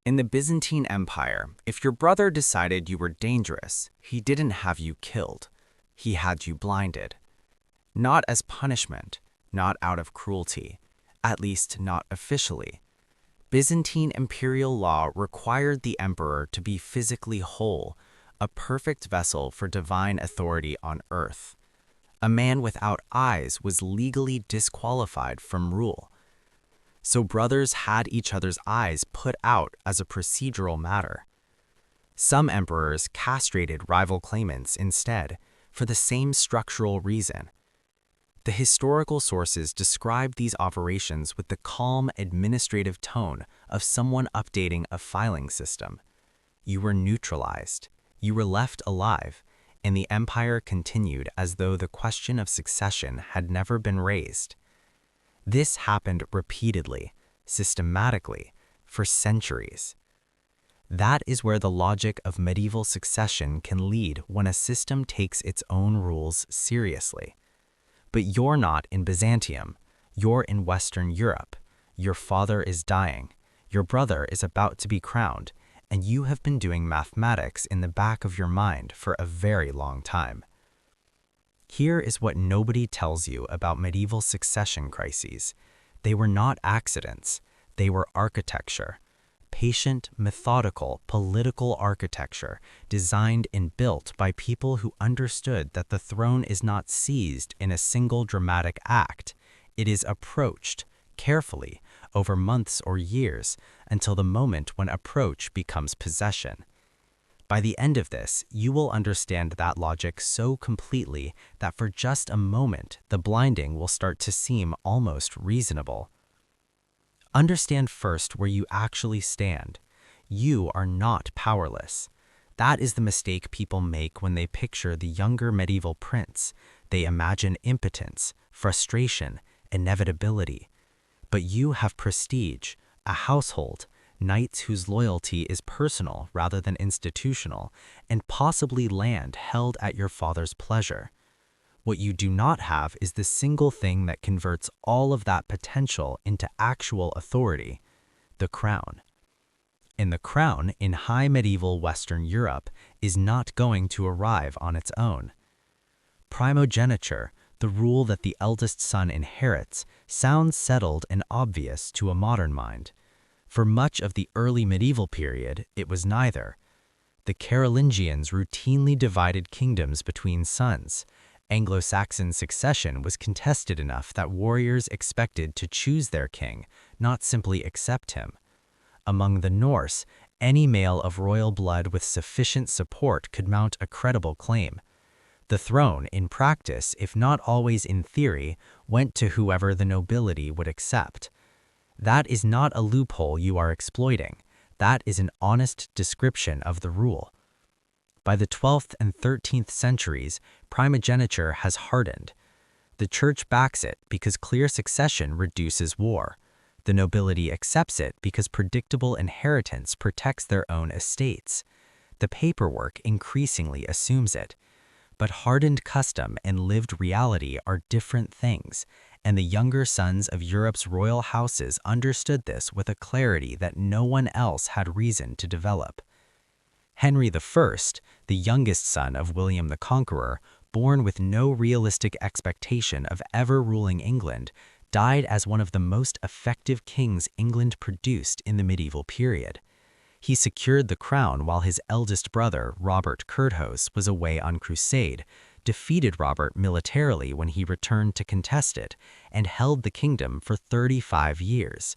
In the Byzantine Empire, if your brother decided you were dangerous, he didn't have you killed. He had you blinded. Not as punishment, not out of cruelty, at least not officially. Byzantine imperial law required the emperor to be physically whole, a perfect vessel for divine authority on earth. A man without eyes was legally disqualified from rule. So brothers had each other's eyes put out as a procedural matter. Some emperors castrated rival claimants instead, for the same structural reason. The historical sources describe these operations with the calm administrative tone of someone updating a filing system. You were neutralized, you were left alive, and the empire continued as though the question of succession had never been raised. This happened repeatedly, systematically, for centuries. That is where the logic of medieval succession can lead when a system takes its own rules seriously. But you're not in Byzantium, you're in Western Europe. Your father is dying, your brother is about to be crowned, and you have been doing mathematics in the back of your mind for a very long time. Here is what nobody tells you about medieval succession crises. They were not accidents, they were architecture. Patient, methodical, political architecture designed and built by people who understood that the throne is not seized in a single dramatic act. It is approached, carefully, over months or years, until the moment when approach becomes possession. By the end of this, you will understand that logic so completely that for just a moment, the blinding will start to seem almost reasonable. Understand first where you actually stand. You are not powerless. That is the mistake people make when they picture the younger medieval prince. They imagine impotence, frustration, inevitability. But you have prestige, a household, knights whose loyalty is personal rather than institutional, and possibly land held at your father's pleasure. What you do not have is the single thing that converts all of that potential into actual authority: the crown. And the crown in high medieval Western Europe is not going to arrive on its own. Primogeniture, the rule that the eldest son inherits, sounds settled and obvious to a modern mind. For much of the early medieval period, it was neither. The Carolingians routinely divided kingdoms between sons. Anglo-Saxon succession was contested enough that warriors expected to choose their king, not simply accept him. Among the Norse, any male of royal blood with sufficient support could mount a credible claim. The throne, in practice, if not always in theory, went to whoever the nobility would accept. That is not a loophole you are exploiting. That is an honest description of the rule. By the 12th and 13th centuries, primogeniture has hardened. The church backs it because clear succession reduces war. The nobility accepts it because predictable inheritance protects their own estates. The paperwork increasingly assumes it. But hardened custom and lived reality are different things, and the younger sons of Europe's royal houses understood this with a clarity that no one else had reason to develop. Henry I, the youngest son of William the Conqueror, born with no realistic expectation of ever ruling England, died as one of the most effective kings England produced in the medieval period. He secured the crown while his eldest brother, Robert Curthose, was away on crusade, defeated Robert militarily when he returned to contest it, and held the kingdom for 35 years.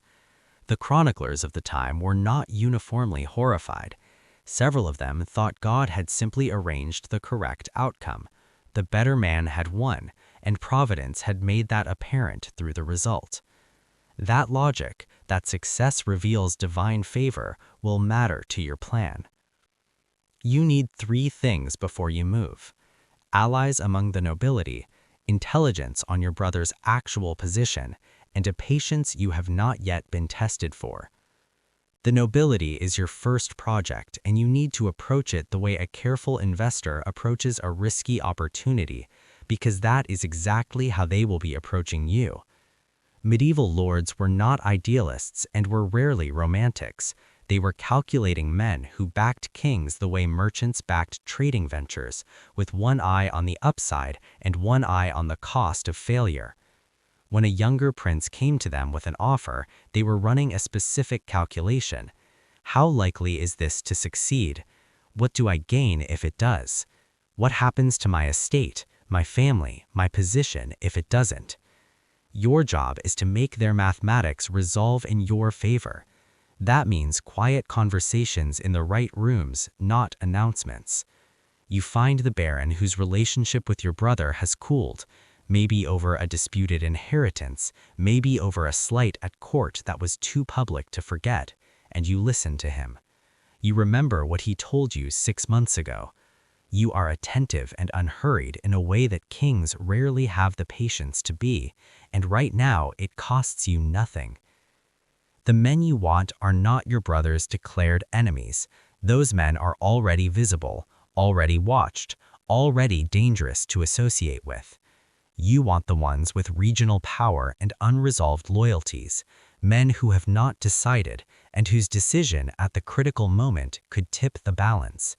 The chroniclers of the time were not uniformly horrified. Several of them thought God had simply arranged the correct outcome. The better man had won, and Providence had made that apparent through the result. That logic, that success reveals divine favor, will matter to your plan. You need 3 things before you move: allies among the nobility, intelligence on your brother's actual position, and a patience you have not yet been tested for. The nobility is your first project, and you need to approach it the way a careful investor approaches a risky opportunity, because that is exactly how they will be approaching you. Medieval lords were not idealists and were rarely romantics. They were calculating men who backed kings the way merchants backed trading ventures, with one eye on the upside and one eye on the cost of failure. When a younger prince came to them with an offer, they were running a specific calculation. How likely is this to succeed? What do I gain if it does? What happens to my estate, my family, my position if it doesn't? Your job is to make their mathematics resolve in your favor. That means quiet conversations in the right rooms, not announcements. You find the baron whose relationship with your brother has cooled, maybe over a disputed inheritance, maybe over a slight at court that was too public to forget, and you listen to him. You remember what he told you 6 months ago. You are attentive and unhurried in a way that kings rarely have the patience to be, and right now it costs you nothing. The men you want are not your brother's declared enemies. Those men are already visible, already watched, already dangerous to associate with. You want the ones with regional power and unresolved loyalties, men who have not decided and whose decision at the critical moment could tip the balance.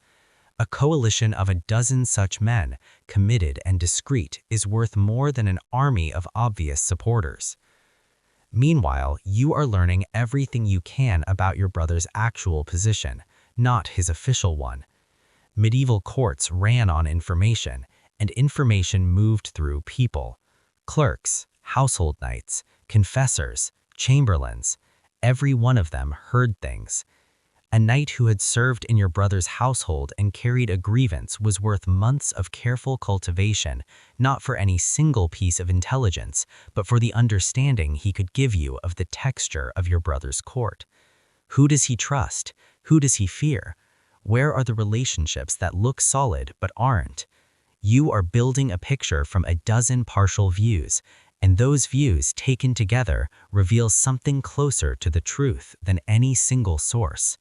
A coalition of 12 such men, committed and discreet, is worth more than an army of obvious supporters. Meanwhile, you are learning everything you can about your brother's actual position, not his official one. Medieval courts ran on information, and information moved through people. Clerks, household knights, confessors, chamberlains, every one of them heard things. A knight who had served in your brother's household and carried a grievance was worth months of careful cultivation, not for any single piece of intelligence, but for the understanding he could give you of the texture of your brother's court. Who does he trust? Who does he fear? Where are the relationships that look solid but aren't? You are building a picture from 12 partial views, and those views taken together reveal something closer to the truth than any single source.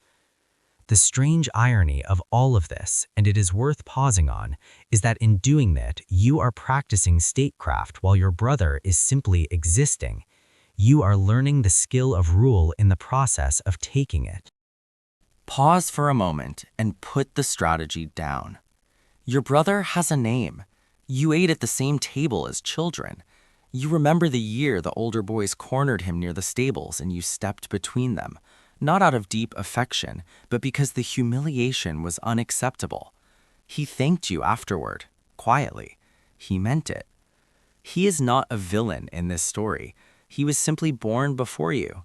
The strange irony of all of this, and it is worth pausing on, is that in doing that, you are practicing statecraft while your brother is simply existing. You are learning the skill of rule in the process of taking it. Pause for a moment and put the strategy down. Your brother has a name. You ate at the same table as children. You remember the year the older boys cornered him near the stables and you stepped between them, not out of deep affection, but because the humiliation was unacceptable. He thanked you afterward, quietly. He meant it. He is not a villain in this story. He was simply born before you.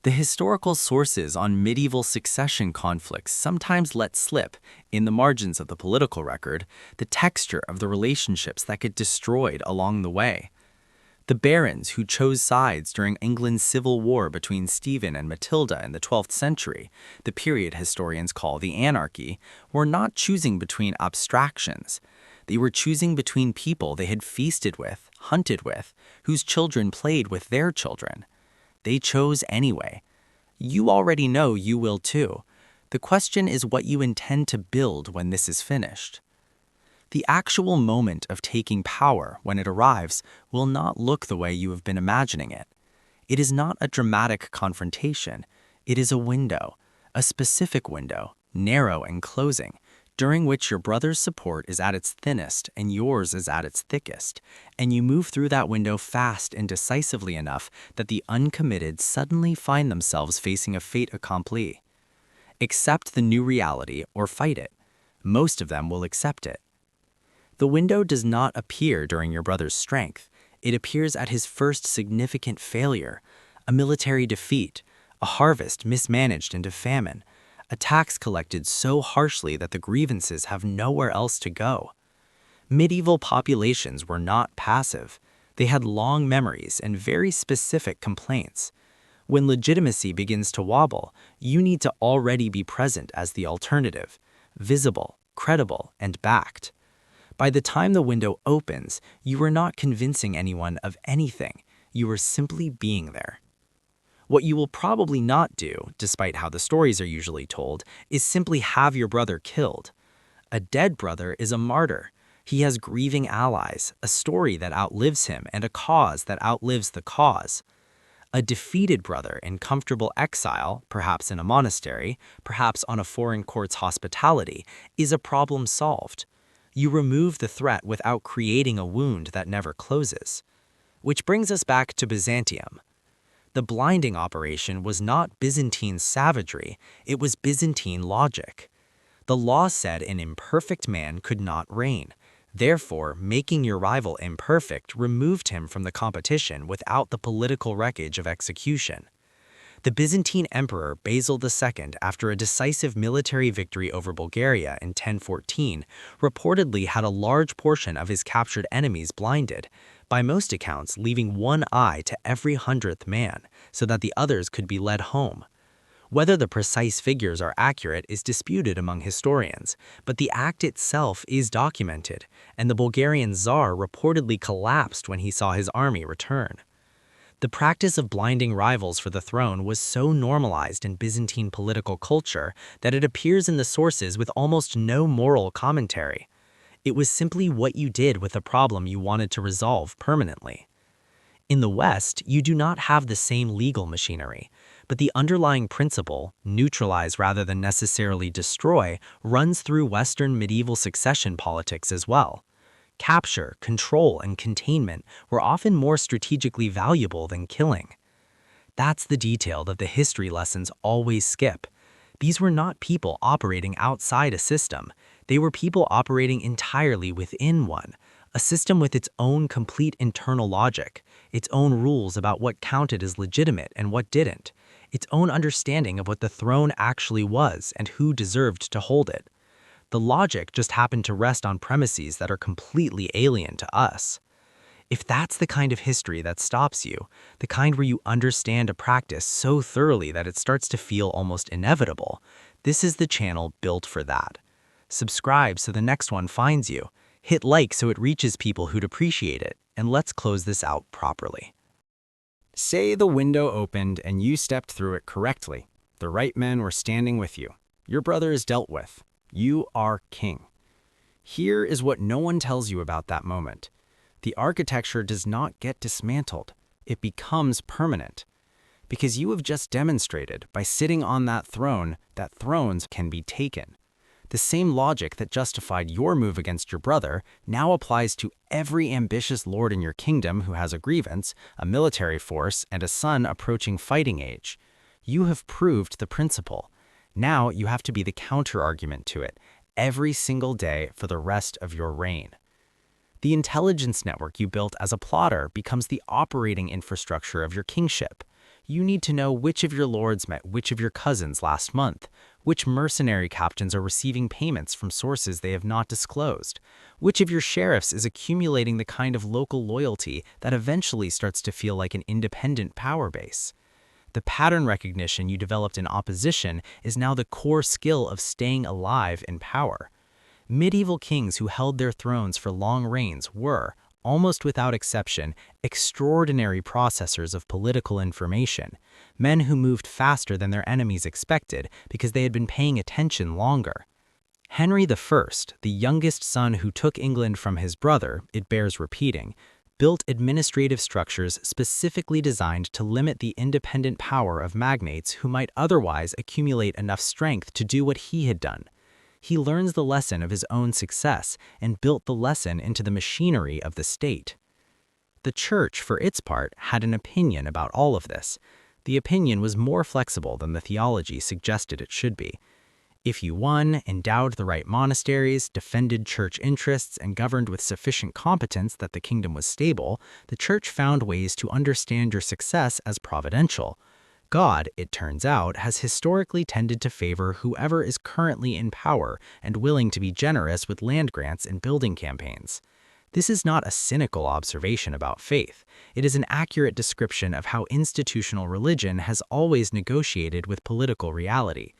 The historical sources on medieval succession conflicts sometimes let slip, in the margins of the political record, the texture of the relationships that get destroyed along the way. The barons who chose sides during England's civil war between Stephen and Matilda in the 12th century, the period historians call the Anarchy, were not choosing between abstractions. They were choosing between people they had feasted with, hunted with, whose children played with their children. They chose anyway. You already know you will too. The question is what you intend to build when this is finished. The actual moment of taking power, when it arrives, will not look the way you have been imagining it. It is not a dramatic confrontation. It is a window, a specific window, narrow and closing, during which your brother's support is at its thinnest and yours is at its thickest, and you move through that window fast and decisively enough that the uncommitted suddenly find themselves facing a fait accompli. Accept the new reality or fight it. Most of them will accept it. The window does not appear during your brother's strength. It appears at his first significant failure, a military defeat, a harvest mismanaged into famine, a tax collected so harshly that the grievances have nowhere else to go. Medieval populations were not passive. They had long memories and very specific complaints. When legitimacy begins to wobble, you need to already be present as the alternative, visible, credible, and backed. By the time the window opens, you are not convincing anyone of anything. You are simply being there. What you will probably not do, despite how the stories are usually told, is simply have your brother killed. A dead brother is a martyr. He has grieving allies, a story that outlives him, and a cause that outlives the cause. A defeated brother in comfortable exile, perhaps in a monastery, perhaps on a foreign court's hospitality, is a problem solved. You remove the threat without creating a wound that never closes. Which brings us back to Byzantium. The blinding operation was not Byzantine savagery, it was Byzantine logic. The law said an imperfect man could not reign. Therefore, making your rival imperfect removed him from the competition without the political wreckage of execution. The Byzantine Emperor Basil II, after a decisive military victory over Bulgaria in 1014, reportedly had a large portion of his captured enemies blinded, by most accounts leaving one eye to every 100th man, so that the others could be led home. Whether the precise figures are accurate is disputed among historians, but the act itself is documented, and the Bulgarian Tsar reportedly collapsed when he saw his army return. The practice of blinding rivals for the throne was so normalized in Byzantine political culture that it appears in the sources with almost no moral commentary. It was simply what you did with a problem you wanted to resolve permanently. In the West, you do not have the same legal machinery, but the underlying principle, neutralize rather than necessarily destroy, runs through Western medieval succession politics as well. Capture, control, and containment were often more strategically valuable than killing. That's the detail that the history lessons always skip. These were not people operating outside a system. They were people operating entirely within one, a system with its own complete internal logic, its own rules about what counted as legitimate and what didn't, its own understanding of what the throne actually was and who deserved to hold it. The logic just happened to rest on premises that are completely alien to us. If that's the kind of history that stops you, the kind where you understand a practice so thoroughly that it starts to feel almost inevitable, this is the channel built for that. Subscribe so the next one finds you. Hit like so it reaches people who'd appreciate it, and let's close this out properly. Say the window opened and you stepped through it correctly. The right men were standing with you. Your brother is dealt with. You are king. Here is what no one tells you about that moment. The architecture does not get dismantled. It becomes permanent. Because you have just demonstrated by sitting on that throne that thrones can be taken. The same logic that justified your move against your brother now applies to every ambitious lord in your kingdom who has a grievance, a military force, and a son approaching fighting age. You have proved the principle. Now you have to be the counter-argument to it every single day for the rest of your reign. The intelligence network you built as a plotter becomes the operating infrastructure of your kingship. You need to know which of your lords met which of your cousins last month, which mercenary captains are receiving payments from sources they have not disclosed, which of your sheriffs is accumulating the kind of local loyalty that eventually starts to feel like an independent power base. The pattern recognition you developed in opposition is now the core skill of staying alive in power. Medieval kings who held their thrones for long reigns were, almost without exception, extraordinary processors of political information, men who moved faster than their enemies expected because they had been paying attention longer. Henry I, the youngest son who took England from his brother, it bears repeating, built administrative structures specifically designed to limit the independent power of magnates who might otherwise accumulate enough strength to do what he had done. He learns the lesson of his own success and built the lesson into the machinery of the state. The church, for its part, had an opinion about all of this. The opinion was more flexible than the theology suggested it should be. If you won, endowed the right monasteries, defended church interests, and governed with sufficient competence that the kingdom was stable, the church found ways to understand your success as providential. God, it turns out, has historically tended to favor whoever is currently in power and willing to be generous with land grants and building campaigns. This is not a cynical observation about faith. It is an accurate description of how institutional religion has always negotiated with political reality.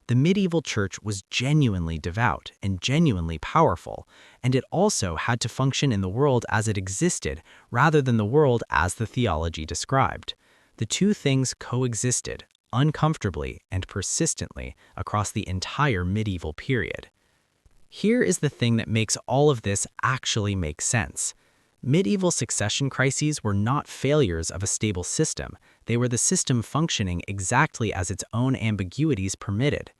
The medieval church was genuinely devout and genuinely powerful, and it also had to function in the world as it existed rather than the world as the theology described. The two things coexisted, uncomfortably and persistently, across the entire medieval period. Here is the thing that makes all of this actually make sense. Medieval succession crises were not failures of a stable system. They were the system functioning exactly as its own ambiguities permitted.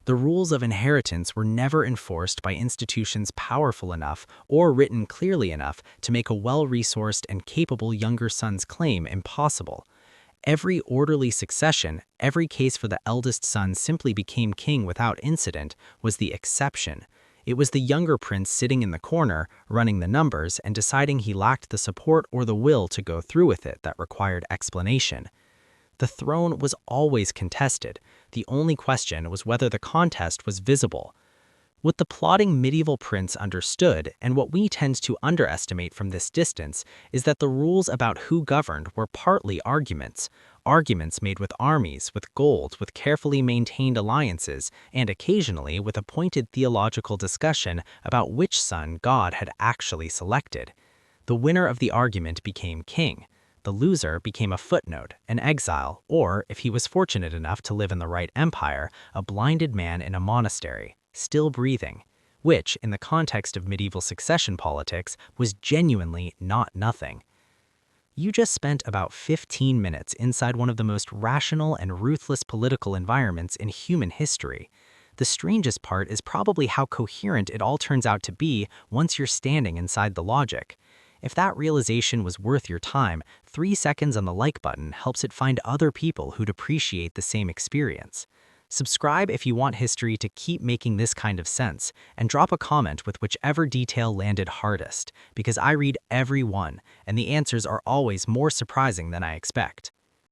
The rules of inheritance were never enforced by institutions powerful enough or written clearly enough to make a well-resourced and capable younger son's claim impossible. Every orderly succession, every case for the eldest son simply became king without incident, was the exception. It was the younger prince sitting in the corner, running the numbers, and deciding he lacked the support or the will to go through with it that required explanation. The throne was always contested. The only question was whether the contest was visible. What the plodding medieval prince understood, and what we tend to underestimate from this distance, is that the rules about who governed were partly arguments made with armies, with gold, with carefully maintained alliances, and occasionally with a pointed theological discussion about which son God had actually selected. The winner of the argument became king. The loser became a footnote, an exile, or, if he was fortunate enough to live in the right empire, a blinded man in a monastery, still breathing, which, in the context of medieval succession politics, was genuinely not nothing. You just spent about 15 minutes inside one of the most rational and ruthless political environments in human history. The strangest part is probably how coherent it all turns out to be once you're standing inside the logic. If that realization was worth your time, 3 seconds on the like button helps it find other people who'd appreciate the same experience. Subscribe if you want history to keep making this kind of sense, and drop a comment with whichever detail landed hardest, because I read every one, and the answers are always more surprising than I expect.